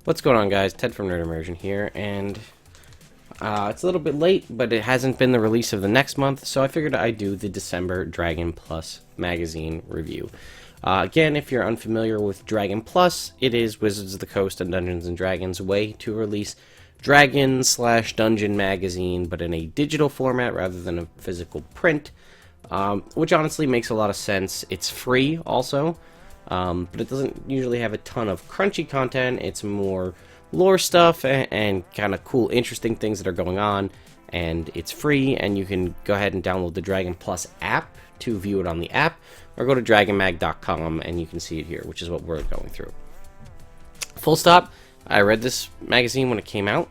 What's going on, guys? Ted from Immersion here, and it's a little bit late, but it hasn't been the release of the next month, so I figured I'd do the December Dragon Plus magazine review. Again, if you're unfamiliar with Dragon Plus, it is Wizards of the Coast and Dungeons & Dragons' way to release Dragon/Dungeon magazine, but in a digital format rather than a physical print, which honestly makes a lot of sense. It's free also. But it doesn't usually have a ton of crunchy content. It's more lore stuff and kind of cool, interesting things that are going on. And it's free, and you can go ahead and download the Dragon Plus app to view it on the app, or go to dragonmag.com and you can see it here, which is what we're going through. Full stop. I read this magazine when it came out,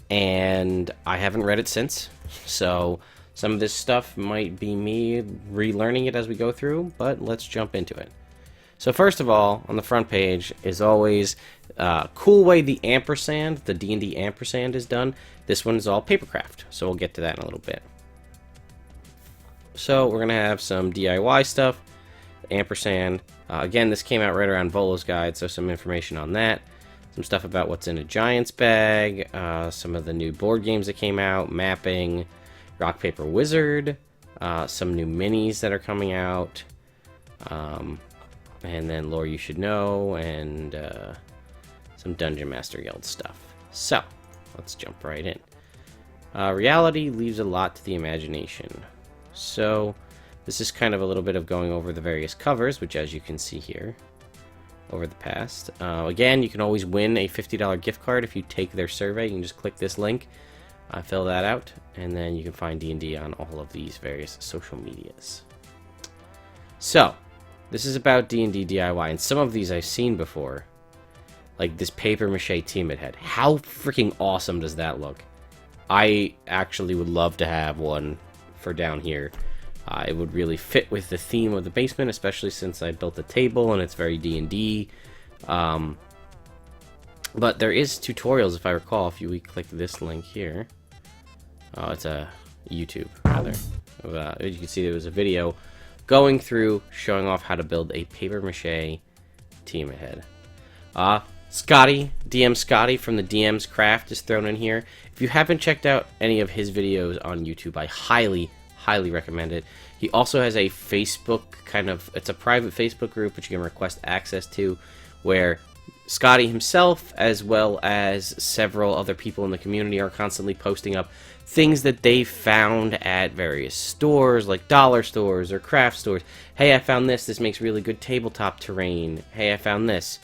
and I haven't read it since. So some of this stuff might be me relearning it as we go through, but let's jump into it. So first of all, on the front page is always a cool way the ampersand, the D&D ampersand is done. This one is all papercraft, so we'll get to that in a little bit. So we're going to have some DIY stuff, ampersand. Again, this came out right around Volo's Guide, so some information on that. Some stuff about what's in a Giant's Bag, some of the new board games that came out, mapping, Rock, Paper, Wizard, some new minis that are coming out, and then lore you should know, and some Dungeon Master Guild stuff. So, let's jump right in. Reality leaves a lot to the imagination. So, this is kind of a little bit of going over the various covers, which as you can see here, over the past. Again, you can always win a $50 gift card if you take their survey. You can just click this link, fill that out, and then you can find D&D on all of these various social medias. So, this is about D&D DIY, and some of these I've seen before. Like this paper mache team head. How freaking awesome does that look? I actually would love to have one for down here. It would really fit with the theme of the basement, especially since I built a table and it's very D&D. But there is tutorials, if I recall, if we click this link here. Oh, it's a YouTube, rather. You can see there was a video going through showing off how to build a paper mache team head. Scotty, DM Scotty from the DM's Craft is thrown in here. If you haven't checked out any of his videos on YouTube, I highly recommend it. He also has a Facebook it's a private Facebook group which you can request access to, where Scotty himself, as well as several other people in the community, are constantly posting up things that they found at various stores, like dollar stores or craft stores. Hey, I found this. This makes really good tabletop terrain. Hey, I found this.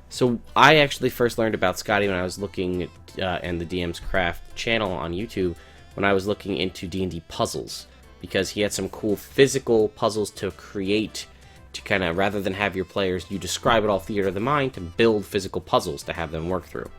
So I actually first learned about Scotty when I was looking and the DM's Craft channel on YouTube, when I was looking into D&D puzzles, because he had some cool physical puzzles to create, to kind of, rather than have your players, you describe it all theater of the mind, to build physical puzzles to have them work through.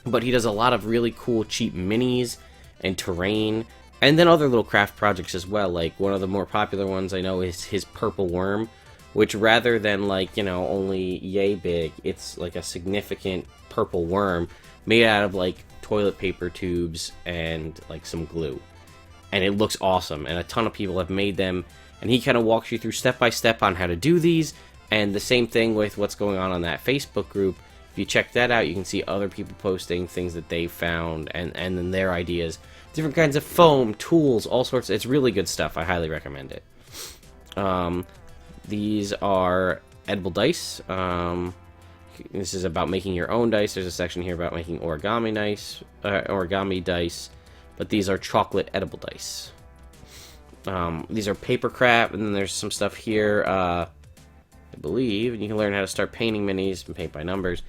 But he does a lot of really cool cheap minis and terrain, and then other little craft projects as well. Like one of the more popular ones I know is his purple worm, which rather than like, you know, only yay big, it's like a significant purple worm made out of like toilet paper tubes and like some glue. And it looks awesome, and a ton of people have made them, and he kind of walks you through step by step on how to do these. And the same thing with what's going on that Facebook group. If you check that out, you can see other people posting things that they found, and then their ideas. Different kinds of foam, tools, all sorts. It's really good stuff. I highly recommend it. These are edible dice. This is about making your own dice. There's a section here about making origami dice. But these are chocolate edible dice. These are paper craft, and then there's some stuff here, I believe, and you can learn how to start painting minis and paint by numbers.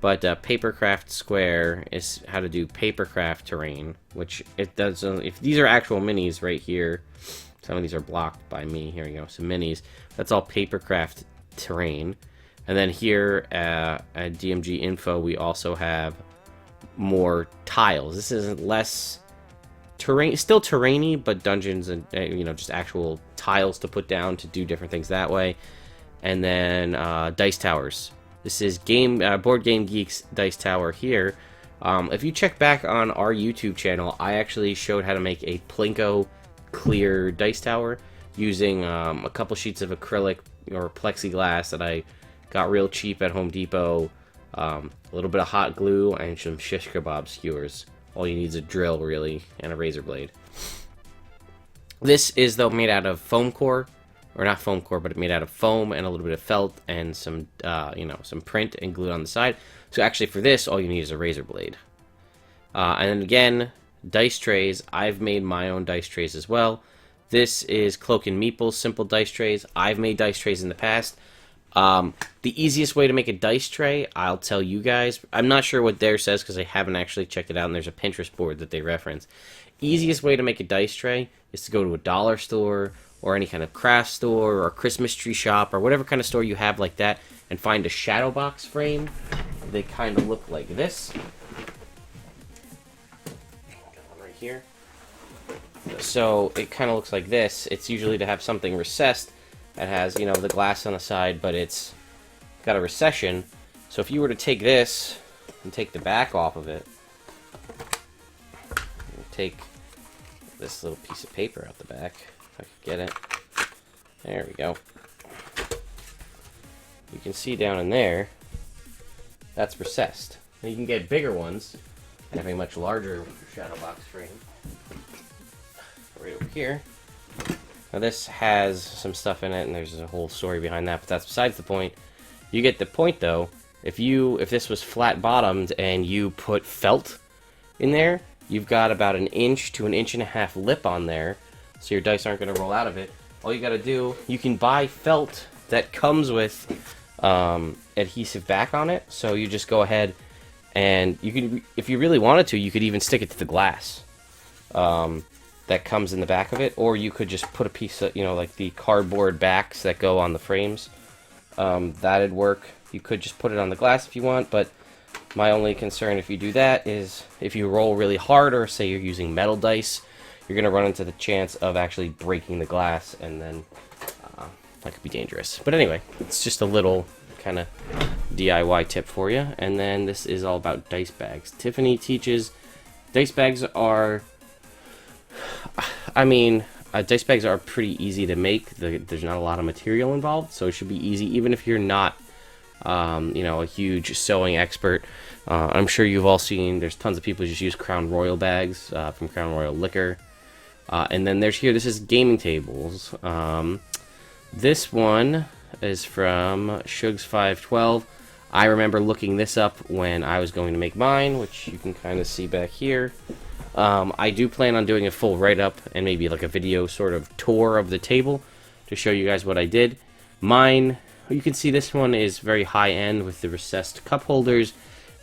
But Papercraft Square is how to do papercraft terrain, which it does. If these are actual minis right here, some of these are blocked by me. Here we go, some minis. That's all papercraft terrain. And then here at DMG Info, we also have more tiles. This is less terrain, still terrainy, but dungeons and just actual tiles to put down to do different things that way. And then dice towers. This is Board Game Geek's Dice Tower here. If you check back on our YouTube channel, I actually showed how to make a Plinko clear dice tower using a couple sheets of acrylic or plexiglass that I got real cheap at Home Depot, a little bit of hot glue, and some shish kebab skewers. All you need is a drill, really, and a razor blade. This is, though, made out of foam core, or not foam core, but made out of foam and a little bit of felt and some, some print and glue on the side. So actually, for this, all you need is a razor blade. And then again, dice trays. I've made my own dice trays as well. This is Cloak and Meeple's simple dice trays. I've made dice trays in the past. The easiest way to make a dice tray, I'll tell you guys. I'm not sure what theirs says because I haven't actually checked it out, and there's a Pinterest board that they reference. Easiest way to make a dice tray is to go to a dollar store or any kind of craft store or a Christmas tree shop or whatever kind of store you have like that, and find a shadow box frame. They kind of look like this. Right here. So it kind of looks like this. It's usually to have something recessed that has, the glass on the side, but it's got a recession. So if you were to take this and take the back off of it, take this little piece of paper out the back, if I could get it. There we go. You can see down in there, that's recessed. And you can get bigger ones and have a much larger shadow box frame. Right over here. Now this has some stuff in it, and there's a whole story behind that, but that's besides the point. You get the point, though. If this was flat bottomed and you put felt in there, you've got about 1 inch to 1.5 inch lip on there, so your dice aren't going to roll out of it. All you got to do, you can buy felt that comes with adhesive back on it, so you just go ahead and you can, if you really wanted to, you could even stick it to the glass that comes in the back of it, or you could just put a piece of, like the cardboard backs that go on the frames. That'd work. You could just put it on the glass if you want, but my only concern if you do that is if you roll really hard, or say you're using metal dice, you're going to run into the chance of actually breaking the glass, and then that could be dangerous. But anyway, it's just a little kind of DIY tip for you. And then this is all about dice bags. Tiffany teaches dice bags are, dice bags are pretty easy to make. There's not a lot of material involved, so it should be easy, even if you're not, a huge sewing expert. I'm sure you've all seen, there's tons of people who just use Crown Royal bags from Crown Royal Liquor. And then this is gaming tables. This one is from Shugs512. I remember looking this up when I was going to make mine, which you can kind of see back here. I do plan on doing a full write-up and maybe like a video sort of tour of the table to show you guys what I did. Mine, you can see this one is very high-end with the recessed cup holders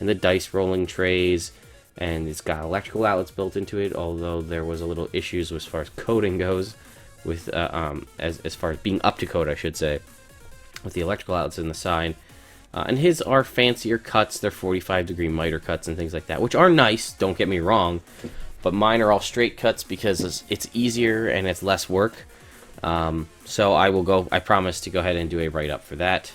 and the dice rolling trays, and it's got electrical outlets built into it, although there was a little issues as far as coding goes, with as far as being up to code, I should say, with the electrical outlets in the side. And his are fancier cuts. They're 45-degree miter cuts and things like that, which are nice, don't get me wrong, but mine are all straight cuts because it's easier and it's less work. So I promise to go ahead and do a write-up for that.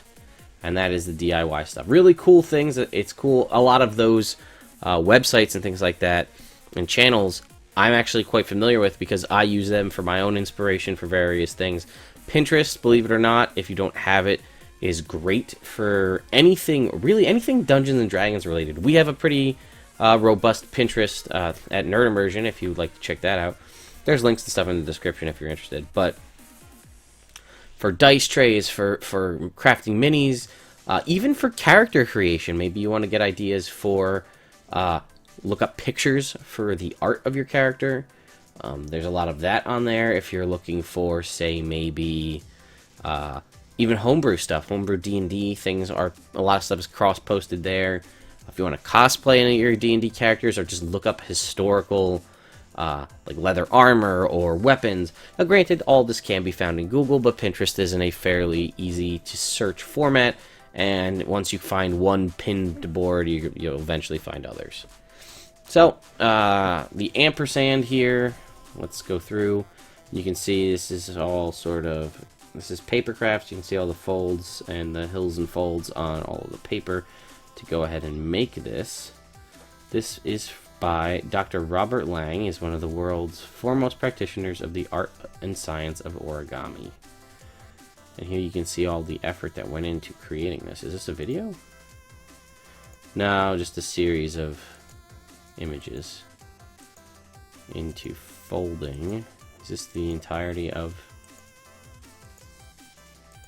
And that is the DIY stuff. Really cool things. It's cool. A lot of those websites and things like that and channels I'm actually quite familiar with because I use them for my own inspiration for various things. Pinterest, believe it or not, if you don't have it, is great for anything, really anything Dungeons and Dragons related. We have a pretty robust Pinterest at Nerd Immersion if you'd like to check that out. There's links to stuff in the description if you're interested. But for dice trays, for crafting minis, even for character creation, maybe you want to get ideas for look up pictures for the art of your character. There's a lot of that on there. If you're looking for, say, maybe even homebrew stuff, homebrew D&D things, are a lot of stuff is cross-posted there. If you want to cosplay any of your D&D characters, or just look up historical like leather armor or weapons. Now, granted, all this can be found in Google, but Pinterest is in a fairly easy to search format, and once you find one pinned board, you'll eventually find others. So, the ampersand here, let's go through. You can see this is all this is paper crafts. You can see all the folds and the hills and folds on all of the paper to go ahead and make this. This is by Dr. Robert Lang. He's one of the world's foremost practitioners of the art and science of origami. And here you can see all the effort that went into creating this. Is this a video? No, just a series of images into folding. Is this the entirety of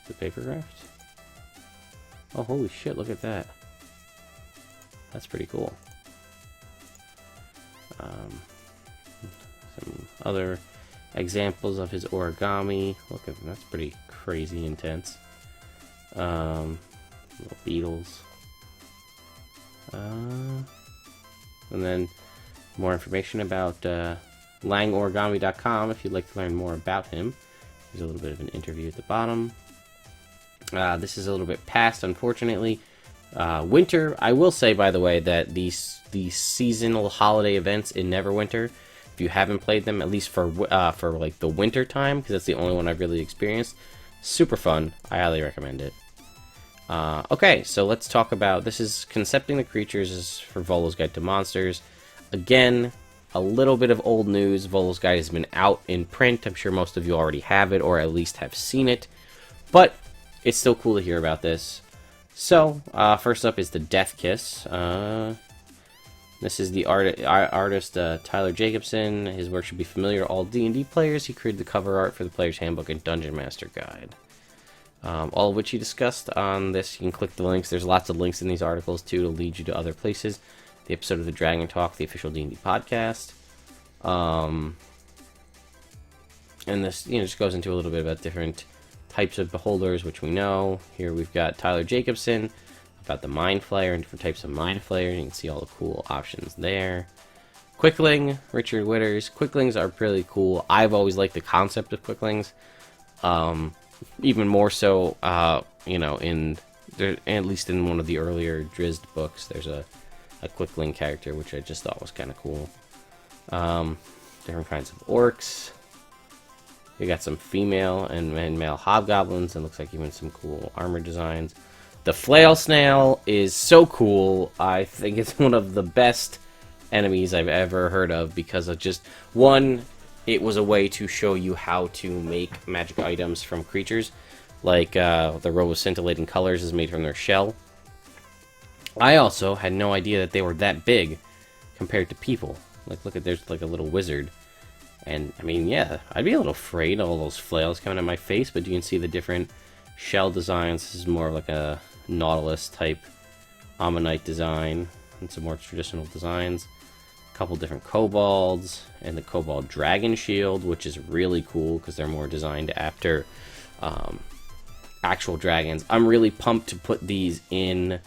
the paper craft? Oh, holy shit, look at that. That's pretty cool. Some other examples of his origami. Look at that's pretty crazy intense. Little beetles. And then more information about langorigami.com if you'd like to learn more about him. There's a little bit of an interview at the bottom. This is a little bit past, unfortunately. Winter, I will say, by the way, that these seasonal holiday events in Neverwinter, if you haven't played them, at least for like the winter time, because that's the only one I've really experienced, super fun. I highly recommend it. Okay, so let's talk about, this is Concepting the Creatures is for Volo's Guide to Monsters. Again, a little bit of old news. Volo's Guide has been out in print. I'm sure most of you already have it, or at least have seen it. But it's still cool to hear about this. So, first up is the Death Kiss. This is the artist Tyler Jacobson. His work should be familiar to all D&D players. He created the cover art for the Player's Handbook and Dungeon Master Guide. All of which he discussed on this. You can click the links. There's lots of links in these articles, too, to lead you to other places. The episode of the Dragon Talk, the official D&D podcast. And this, just goes into a little bit about different types of beholders, which we know. Here we've got Tyler Jacobson about the Mind Flayer and different types of Mind Flayer. You can see all the cool options there. Quickeling, Richard Witters. Quicklings are pretty cool. I've always liked the concept of quicklings. Even more so, at least in one of the earlier Drizzt books, there's a Quickling character, which I just thought was kind of cool. Different kinds of orcs. We got some female and male hobgoblins, and looks like even some cool armor designs. The flail snail is so cool. I think it's one of the best enemies I've ever heard of, because of just, one, it was a way to show you how to make magic items from creatures. Like the robe of scintillating colors is made from their shell. I also had no idea that they were that big compared to people. Like, look at, there's like a little wizard. And, I mean, yeah, I'd be a little afraid of all those flails coming at my face, but you can see the different shell designs. This is more of like a Nautilus-type Ammonite design, and some more traditional designs. A couple different kobolds, and the kobold dragon shield, which is really cool, because they're more designed after actual dragons. I'm really pumped to put these in.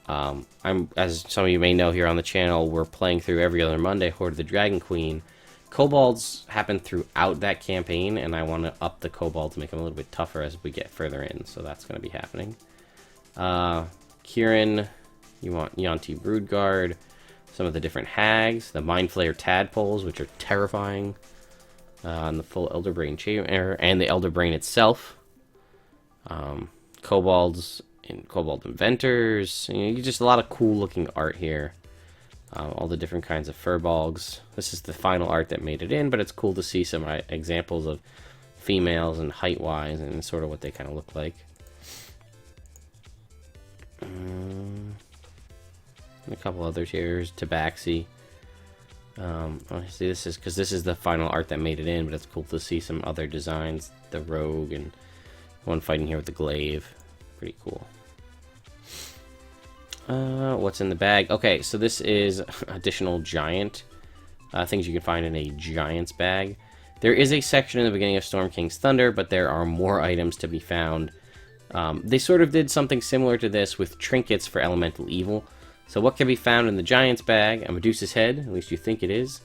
As some of you may know here on the channel, we're playing through every other Monday Horde of the Dragon Queen. Kobolds happen throughout that campaign, and I want to up the kobolds, make them a little bit tougher as we get further in, so that's going to be happening. Kieran, you want Yuan-Ti Broodguard, some of the different hags, the Mind Flayer tadpoles, which are terrifying, and the full Elderbrain chamber, and the Elderbrain itself. Kobolds and kobold inventors, just a lot of cool looking art here. All the different kinds of furbolgs. This is the final art that made it in, but it's cool to see some examples of females and height-wise and sort of what they kind of look like. And a couple others here. Tabaxi. See, this is because this is the final art that made it in, but it's cool to see some other designs. The rogue and one fighting here with the glaive. Pretty cool. What's in the bag? Okay, so this is additional giant things you can find in a giant's bag. There is a section in the beginning of Storm King's Thunder, but there are more items to be found. They sort of did something similar to this with trinkets for elemental evil. So what can be found in the giant's bag? A Medusa's head, at least you think it is.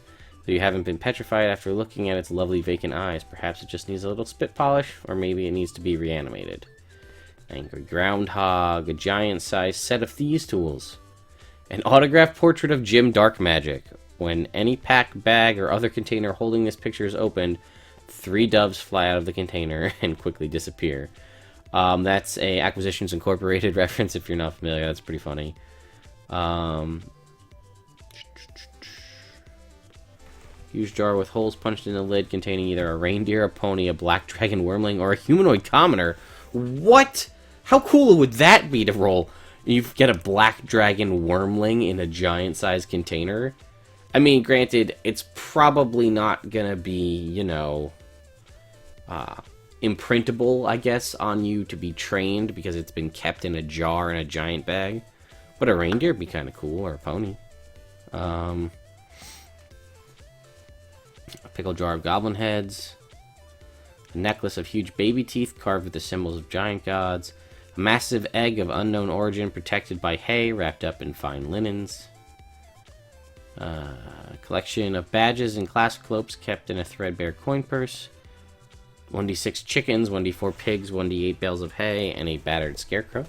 So you haven't been petrified after looking at its lovely vacant eyes. Perhaps it just needs a little spit polish, or maybe it needs to be reanimated. Angry groundhog, a giant-sized set of thieves' tools, an autographed portrait of Jim Darkmagic. When any pack, bag, or other container holding this picture is opened, 3 doves fly out of the container and quickly disappear. That's a Acquisitions Incorporated reference if you're not familiar. That's pretty funny. Huge jar with holes punched in the lid containing either a reindeer, a pony, a black dragon wormling, or a humanoid commoner. What? How cool would that be to roll? You get a black dragon wormling in a giant-sized container. I mean, granted, it's probably not gonna be, you know, imprintable, I guess, on you to be trained because it's been kept in a jar in a giant bag. But a reindeer would be kind of cool, or a pony. A pickled jar of goblin heads. A necklace of huge baby teeth carved with the symbols of giant gods. A massive egg of unknown origin protected by hay wrapped up in fine linens. A collection of badges and class cloaks kept in a threadbare coin purse. 1d6 chickens, 1d4 pigs, 1d8 bales of hay, and a battered scarecrow.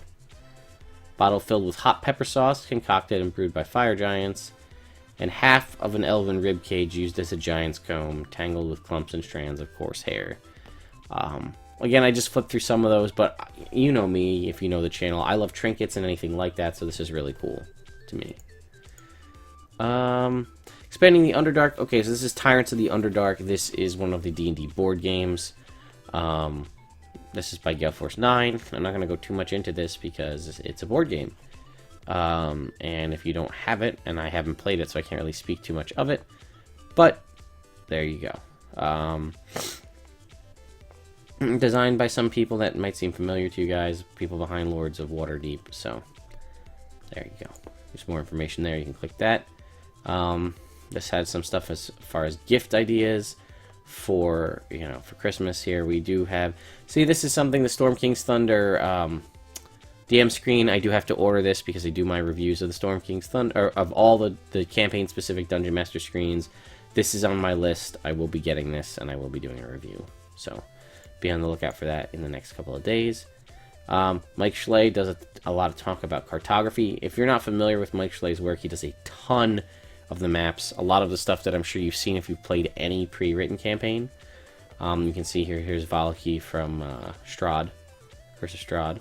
Bottle filled with hot pepper sauce, concocted and brewed by fire giants. And half of an elven rib cage used as a giant's comb, tangled with clumps and strands of coarse hair. Again, I just flipped through some of those, but you know me, if you know the channel. I love trinkets and anything like that, so this is really cool to me. Expanding the Underdark. Okay, so this is Tyrants of the Underdark. This is one of the D&D board games. This is by Gale Force 9. I'm not going to go too much into this because it's a board game. And if you don't have it, and I haven't played it, so I can't really speak too much of it. But, there you go. Designed by some people that might seem familiar to you guys. People behind Lords of Waterdeep. So, there you go. There's more information there. You can click that. This has some stuff as far as gift ideas for, you know, for Christmas here. We do have, see, this is something, the Storm King's Thunder DM screen. I do have to order this because I do my reviews of the Storm King's Thunder, or of all the campaign specific Dungeon Master screens. This is on my list. I will be getting this and I will be doing a review. So be on the lookout for that in the next couple of days. Mike Schley does a lot of talk about cartography. If you're not familiar with Mike Schley's work, he does a ton of the maps. A lot of the stuff that I'm sure you've seen if you've played any pre-written campaign. You can see here, here's Valaki from Strahd, versus Strahd.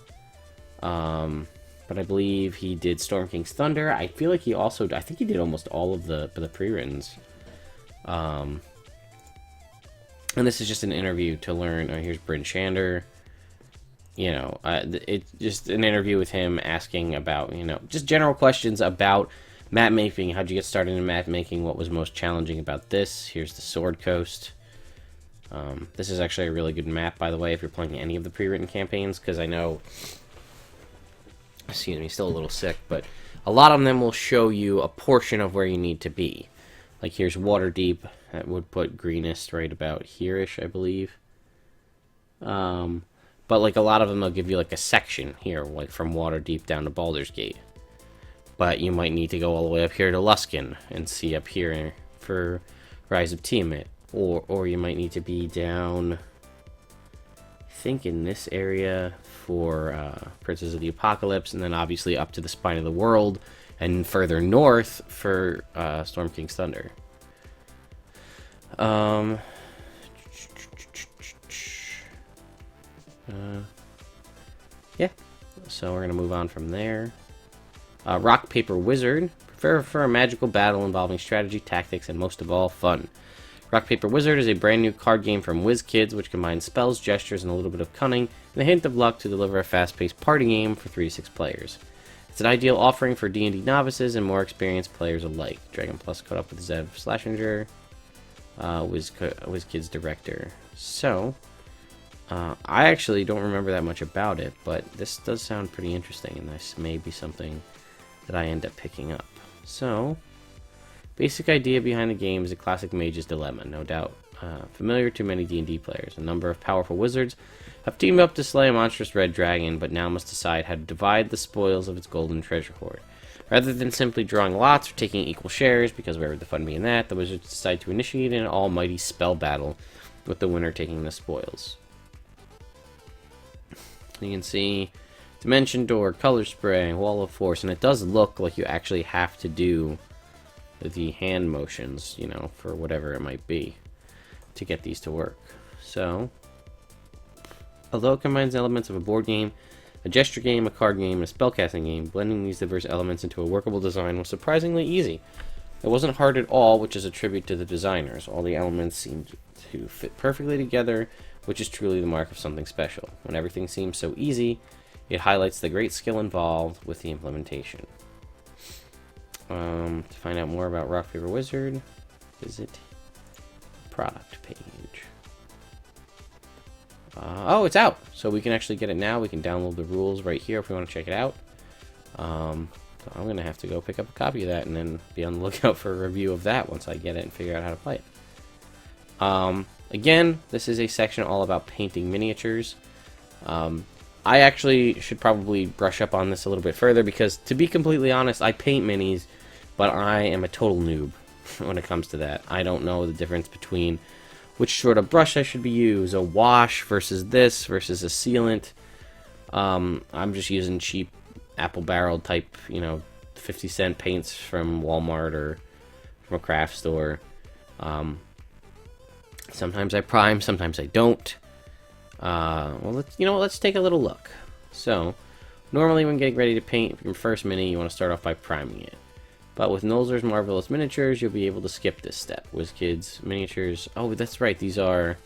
But I believe he did Storm King's Thunder. I feel like he also, I think he did almost all of the pre-writtens. And this is just an interview to learn. Oh, here's Bryn Shander. You know, it's just an interview with him asking about, you know, just general questions about map making. How'd you get started in map making? What was most challenging about this? Here's the Sword Coast. This is actually a really good map, by the way, if you're playing any of the pre-written campaigns, because I know, excuse me, still a little sick, but a lot of them will show you a portion of where you need to be. Like here's Waterdeep. That would put greenest right about here-ish, I believe. But like a lot of them, they'll give you like a section here, like from Waterdeep down to Baldur's Gate. But you might need to go all the way up here to Luskan and see up here for Rise of Tiamat. Or you might need to be down, I think, in this area for Princes of the Apocalypse, and then obviously up to the Spine of the World, and further north for Storm King's Thunder. Yeah, so we're going to move on from there. Rock, Paper, Wizard. Prepare for a magical battle involving strategy, tactics, and most of all, fun. Rock, Paper, Wizard is a brand new card game from WizKids, which combines spells, gestures, and a little bit of cunning, and a hint of luck to deliver a fast-paced party game for 3 to 6 players. It's an ideal offering for D&D novices and more experienced players alike. Dragon Plus caught up with Zev Slashinger, WizKids director. So, I actually don't remember that much about it, but this does sound pretty interesting, and this may be something that I end up picking up. So, basic idea behind the game is a classic mage's dilemma, no doubt familiar to many D&D players. A number of powerful wizards have teamed up to slay a monstrous red dragon, but now must decide how to divide the spoils of its golden treasure hoard. Rather than simply drawing lots or taking equal shares, because where would the fun be in that, the wizards decide to initiate an almighty spell battle, with the winner taking the spoils. You can see Dimension Door, Color Spray, Wall of Force, and it does look like you actually have to do the hand motions, you know, for whatever it might be, to get these to work. So, although it combines elements of a board game, a gesture game, a card game, and a spellcasting game, blending these diverse elements into a workable design was surprisingly easy. It wasn't hard at all, which is a tribute to the designers. All the elements seemed to fit perfectly together, which is truly the mark of something special. When everything seems so easy, It highlights the great skill involved with the implementation. To find out more about Rock Paper Wizard, visit product page. Oh, it's out! So we can actually get it now. We can download the rules right here if we want to check it out. So I'm going to have to go pick up a copy of that and then be on the lookout for a review of that once I get it and figure out how to play it. Again, this is a section all about painting miniatures. I actually should probably brush up on this a little bit further because, to be completely honest, I paint minis, but I am a total noob when it comes to that. I don't know the difference between which sort of brush I should be using, a wash versus this versus a sealant. I'm just using cheap apple barrel type, 50-cent paints from Walmart or from a craft store. Sometimes I prime, sometimes I don't. Well, let's take a little look. So, normally when getting ready to paint your first mini, you want to start off by priming it. But with Nolzur's Marvelous Miniatures, you'll be able to skip this step. WizKids Miniatures. Oh, that's right. These are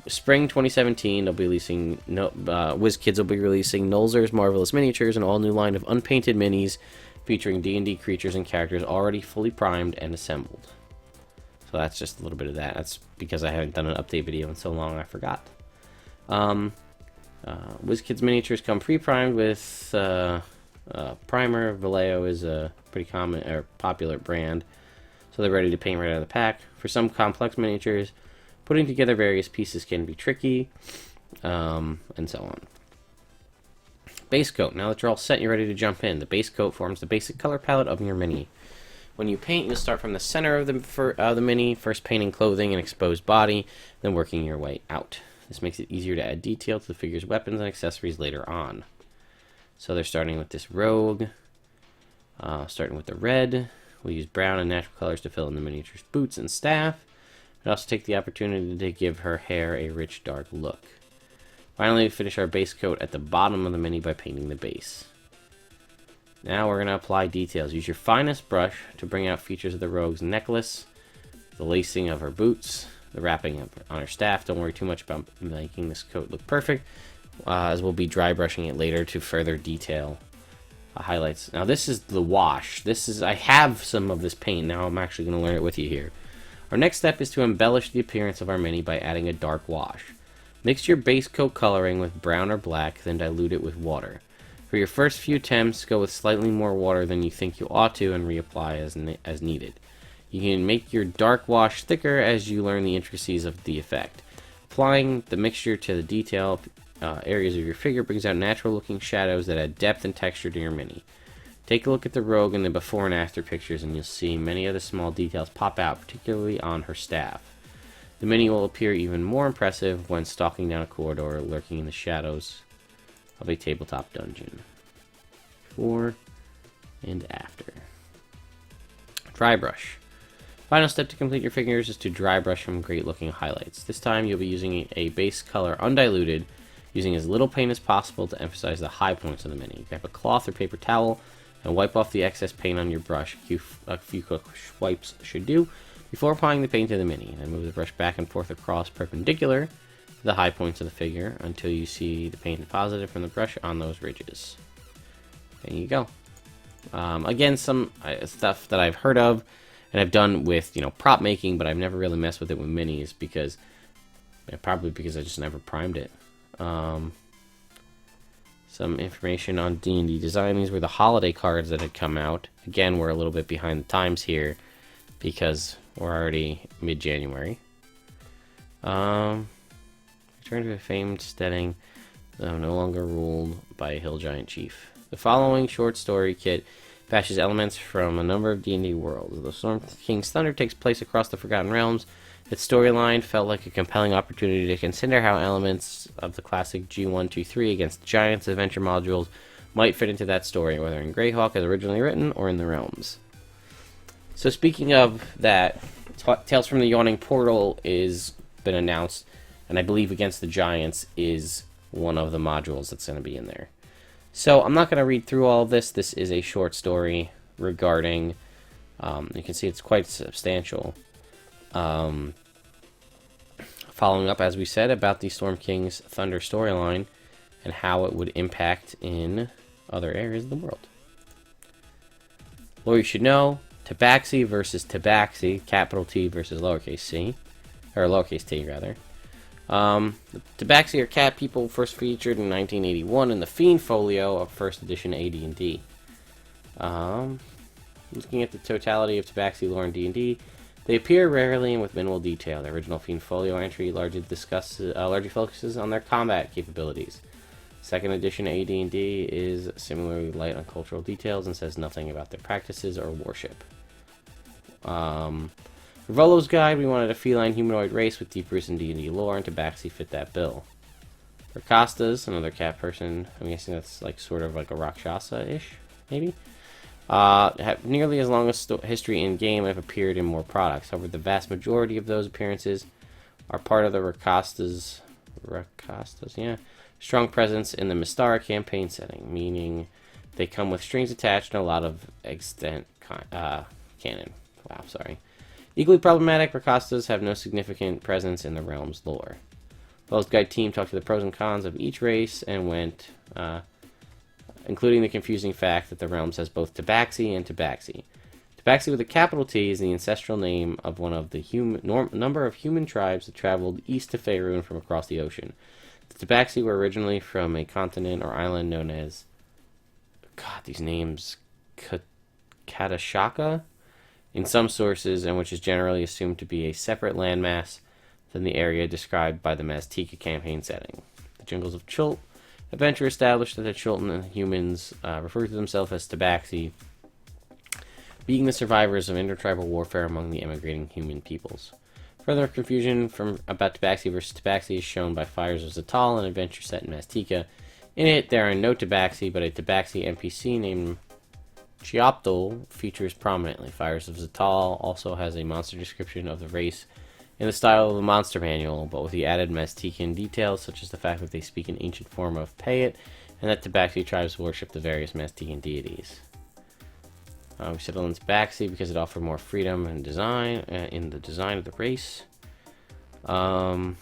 Spring 2017. They'll be releasing. WizKids will be releasing Nolzur's Marvelous Miniatures, an all-new line of unpainted minis featuring D&D creatures and characters already fully primed and assembled. So that's just a little bit of that. That's because I haven't done an update video in so long I forgot. WizKids Miniatures come pre-primed with primer. Vallejo is a pretty common or popular brand, so they're ready to paint right out of the pack. For some complex miniatures, putting together various pieces can be tricky, and so on. Base coat. Now that you're all set, you're ready to jump in. The base coat forms the basic color palette of your mini. When you paint, you'll start from the center of the mini, first painting clothing and exposed body, then working your way out. This makes it easier to add detail to the figure's weapons and accessories later on. So they're starting with this rogue, starting with the red. We'll use brown and natural colors to fill in the miniature's boots and staff. And also take the opportunity to give her hair a rich, dark look. Finally, we finish our base coat at the bottom of the mini by painting the base. Now we're going to apply details. Use your finest brush to bring out features of the rogue's necklace, the lacing of her boots, the wrapping on her staff. Don't worry too much about making this coat look perfect, as we'll be dry brushing it later to further detail highlights. Now this is the wash. I have some of this paint. Now I'm actually going to learn it with you here. Our next step is to embellish the appearance of our mini by adding a dark wash. Mix your base coat coloring with brown or black, then dilute it with water. For your first few attempts, go with slightly more water than you think you ought to and reapply as needed. You can make your dark wash thicker as you learn the intricacies of the effect. Applying the mixture to the detail areas of your figure brings out natural looking shadows that add depth and texture to your mini. Take a look at the rogue in the before and after pictures and you'll see many other small details pop out, particularly on her staff. The mini will appear even more impressive when stalking down a corridor, lurking in the shadows of a tabletop dungeon. Before and after. Dry brush. Final step to complete your figures is to dry brush some great looking highlights. This time you'll be using a base color undiluted, using as little paint as possible to emphasize the high points of the mini. Grab a cloth or paper towel and wipe off the excess paint on your brush. A few quick swipes should do before applying the paint to the mini. Then move the brush back and forth across perpendicular to the high points of the figure until you see the paint deposited from the brush on those ridges. There you go. Again, some stuff that I've heard of and I've done with, prop making, but I've never really messed with it with minis probably because I just never primed it. Some information on D&D design. These were the holiday cards that had come out. Again, we're a little bit behind the times here because we're already mid-January. Return to a famed setting, no longer ruled by a hill giant chief. The following short story kit patches elements from a number of D&D worlds. The Storm King's Thunder takes place across the Forgotten Realms. Its storyline felt like a compelling opportunity to consider how elements of the classic G123 Against Giants adventure modules might fit into that story, whether in Greyhawk as originally written or in the Realms. So speaking of that, Tales from the Yawning Portal is been announced, and I believe Against the Giants is one of the modules that's going to be in there. So I'm not going to read through all of this. This is a short story regarding, you can see it's quite substantial. Following up, as we said, about the Storm King's Thunder storyline, and how it would impact in other areas of the world. Lore you should know: Tabaxi versus Tabaxi, capital T versus lowercase c, or lowercase t rather. The Tabaxi are cat people, first featured in 1981 in the Fiend Folio of first edition AD&D. Looking at the totality of Tabaxi lore in D&D, they appear rarely and with minimal detail. The original Fiend Folio entry largely focuses on their combat capabilities. Second edition AD&D is similarly light on cultural details and says nothing about their practices or worship. For Volo's guide, we wanted a feline humanoid race with deep roots in D&D lore, and Tabaxi fit that bill. For Costas, another cat person, I'm guessing that's like sort of like a Rakshasa-ish, maybe? Have nearly as long a history in game and have appeared in more products. However, the vast majority of those appearances are part of the Rakastas, yeah, strong presence in the Mystara campaign setting, meaning they come with strings attached and a lot of extant canon. Wow, sorry. Equally problematic, Rakastas have no significant presence in the realm's lore. Volo's guide team talked to the pros and cons of each race and went, including the confusing fact that the realm says both Tabaxi and Tabaxi. Tabaxi with a capital T is the ancestral name of one of the number of human tribes that traveled east to Faerun from across the ocean. The Tabaxi were originally from a continent or island known as, God, these names, Katashaka, in some sources, and which is generally assumed to be a separate landmass than the area described by the Maztica campaign setting. The jungles of Chult adventure established that the Chultan and humans refer to themselves as Tabaxi, being the survivors of intertribal warfare among the emigrating human peoples. Further confusion about Tabaxi versus Tabaxi is shown by Fires of Zatal, an adventure set in Maztica. In it, there are no Tabaxi, but a Tabaxi NPC named Chioptol features prominently. Fires of Zatal also has a monster description of the race in the style of a monster manual, but with the added Maztican details, such as the fact that they speak an ancient form of Payet, and that Tabaxi tribes worship the various Maztican deities. We settled in Tabaxi because it offered more freedom and design in the design of the race. Volo's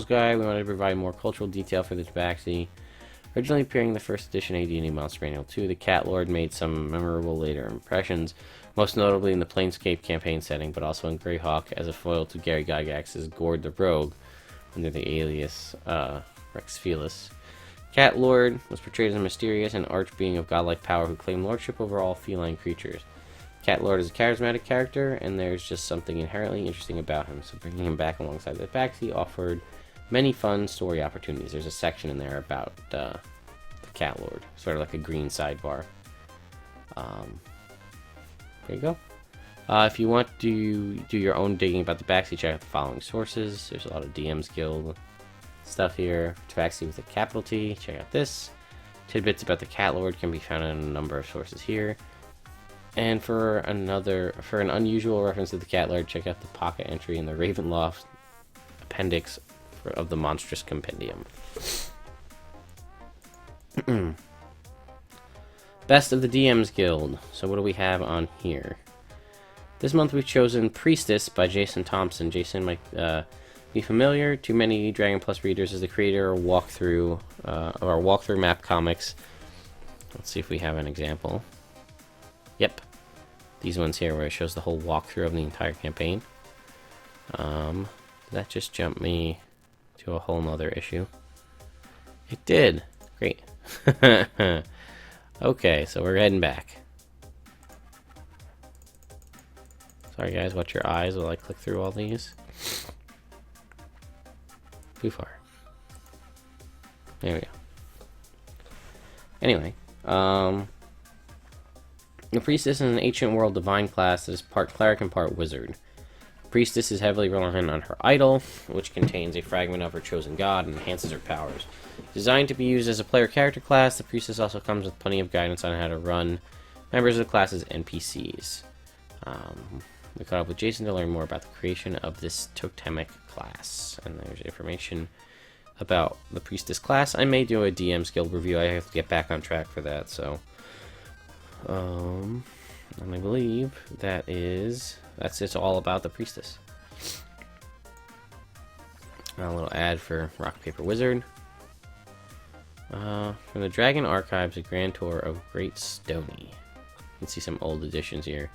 guide, we wanted to provide more cultural detail for the Tabaxi. Originally appearing in the first edition AD&D Monster Manual 2, the Cat Lord made some memorable later impressions, most notably in the Planescape campaign setting, but also in Greyhawk as a foil to Gary Gygax's Gord the Rogue, under the alias Rex Felis. Cat Lord was portrayed as a mysterious and arch-being of godlike power who claimed lordship over all feline creatures. Cat Lord is a charismatic character, and there's just something inherently interesting about him, so bringing him back alongside the Tabaxi offered many fun story opportunities. There's a section in there about the Cat Lord, sort of like a green sidebar. There you go. If you want to do your own digging about the Tabaxi, check out the following sources. There's a lot of DM's Guild stuff here. Tabaxi with a capital T, check out this. Tidbits about the Cat Lord can be found in a number of sources here. And for an unusual reference to the Cat Lord, check out the pocket entry in the Ravenloft appendix of the Monstrous Compendium. Best of the DM's Guild. So what do we have on here? This month we've chosen Priestess by Jason Thompson. Jason might be familiar to many Dragon Plus readers as the creator of our walkthrough map comics. Let's see if we have an example. Yep. These ones here where it shows the whole walkthrough of the entire campaign. That just jumped me to a whole nother issue. It did. Great. Okay, so we're heading back. Sorry guys, watch your eyes while I click through all these. Too far. There we go. Anyway, the Priestess is an ancient world divine class that is part cleric and part wizard. Priestess is heavily reliant on her idol, which contains a fragment of her chosen god and enhances her powers. Designed to be used as a player character class, the Priestess also comes with plenty of guidance on how to run members of the class's NPCs. We caught up with Jason to learn more about the creation of this totemic class, and there's information about the Priestess class. I may do a DM's Guild review. I have to get back on track for that, so and I believe that's it all about the Priestess. A little ad for Rock Paper Wizard. From the Dragon Archives, a grand tour of Great Stony. You can see some old editions here.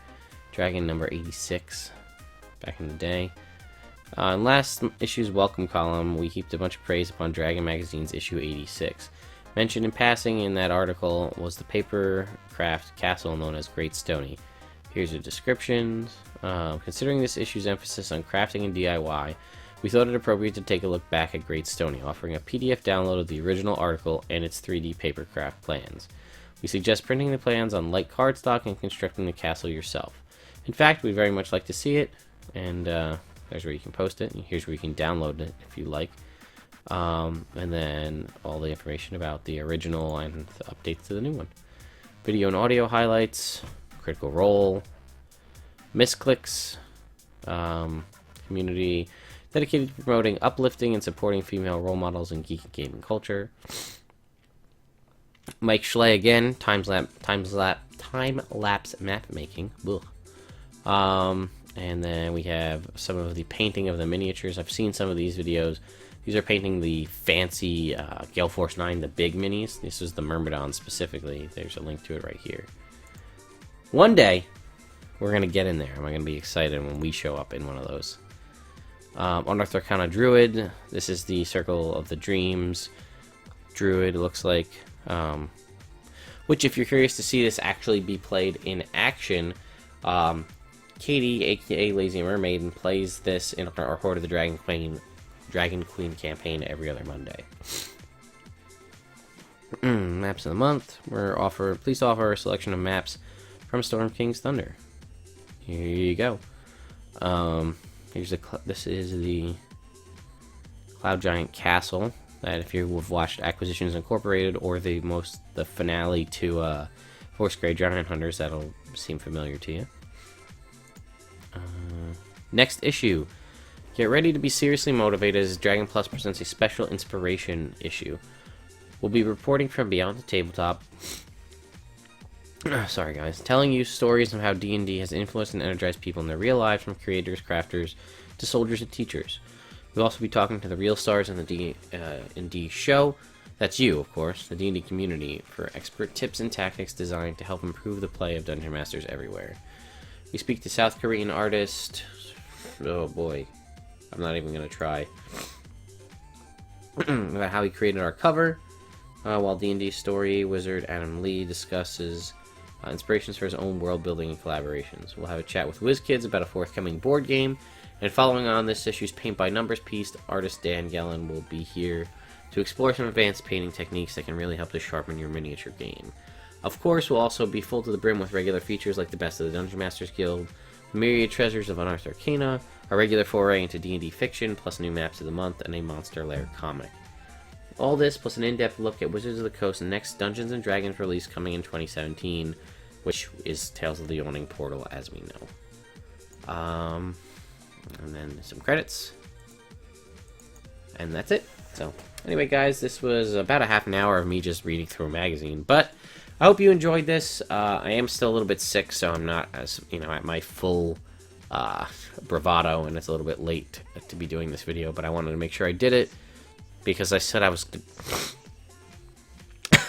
Dragon number 86, back in the day. In last issue's welcome column, we heaped a bunch of praise upon Dragon Magazine's issue 86. Mentioned in passing in that article was the papercraft castle known as Great Stony. Here's a description. Considering this issue's emphasis on crafting and DIY, we thought it appropriate to take a look back at Great Stony, offering a PDF download of the original article and its 3D papercraft plans. We suggest printing the plans on light cardstock and constructing the castle yourself. In fact, we'd very much like to see it, and there's where you can post it, and here's where you can download it if you like. And then all the information about the original and the updates to the new one. Video and audio highlights, Critical Role, misclicks, community dedicated to promoting, uplifting, and supporting female role models in geek and gaming culture. Mike Schley again, time-lapse map making. And then we have some of the painting of the miniatures. I've seen some of these videos. These are painting the fancy Gale Force 9, the big minis. This is the Myrmidon specifically. There's a link to it right here. One day, we're going to get in there. I'm going to be excited when we show up in one of those. Unearthed Arcana Druid. This is the Circle of the Dreams Druid, it looks like. Which, if you're curious to see this actually be played in action, Katie, aka Lazy Mermaid, plays this in our Horde of the Dragon Queen campaign every other Monday. Maps of the month. Please offer a selection of maps from Storm King's Thunder. Here you go. This is the Cloud Giant Castle. That if you've watched Acquisitions Incorporated or the finale to Force Grey Giant Hunters, that'll seem familiar to you. Next issue. Get ready to be seriously motivated as Dragon Plus presents a special inspiration issue. We'll be reporting from beyond the tabletop. Sorry guys. Telling you stories of how D&D has influenced and energized people in their real lives, from creators, crafters, to soldiers and teachers. We'll also be talking to the real stars in the D&D show. That's you, of course, the D&D community, for expert tips and tactics designed to help improve the play of Dungeon Masters everywhere. We speak to South Korean artist... Oh boy. I'm not even going to try. About how he created our cover. While D&D story wizard Adam Lee discusses inspirations for his own world building and collaborations. We'll have a chat with WizKids about a forthcoming board game. And following on this issue's Paint by Numbers piece, artist Dan Gellin will be here to explore some advanced painting techniques that can really help to sharpen your miniature game. Of course, we'll also be full to the brim with regular features like the Best of the Dungeon Masters Guild, myriad treasures of Unearthed Arcana, a regular foray into D&D fiction, plus new maps of the month, and a Monster Lair comic. All this, plus an in-depth look at Wizards of the Coast's next Dungeons & Dragons release coming in 2017, which is Tales of the Yawning Portal, as we know. And then some credits. And that's it. So, anyway, guys, this was about a half an hour of me just reading through a magazine. But I hope you enjoyed this. I am still a little bit sick, so I'm not as, at my full bravado, and it's a little bit late to be doing this video. But I wanted to make sure I did it because I said I was going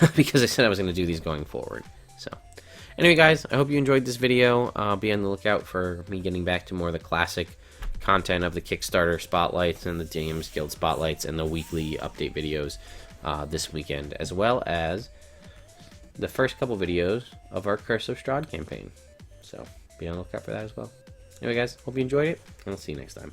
to do these going forward. So, anyway, guys, I hope you enjoyed this video. Be on the lookout for me getting back to more of the classic content of the Kickstarter spotlights and the DMs Guild spotlights and the weekly update videos this weekend, as well as the first couple videos of our Curse of Strahd campaign. So be on the lookout for that as well. Anyway, guys, hope you enjoyed it, and I'll see you next time.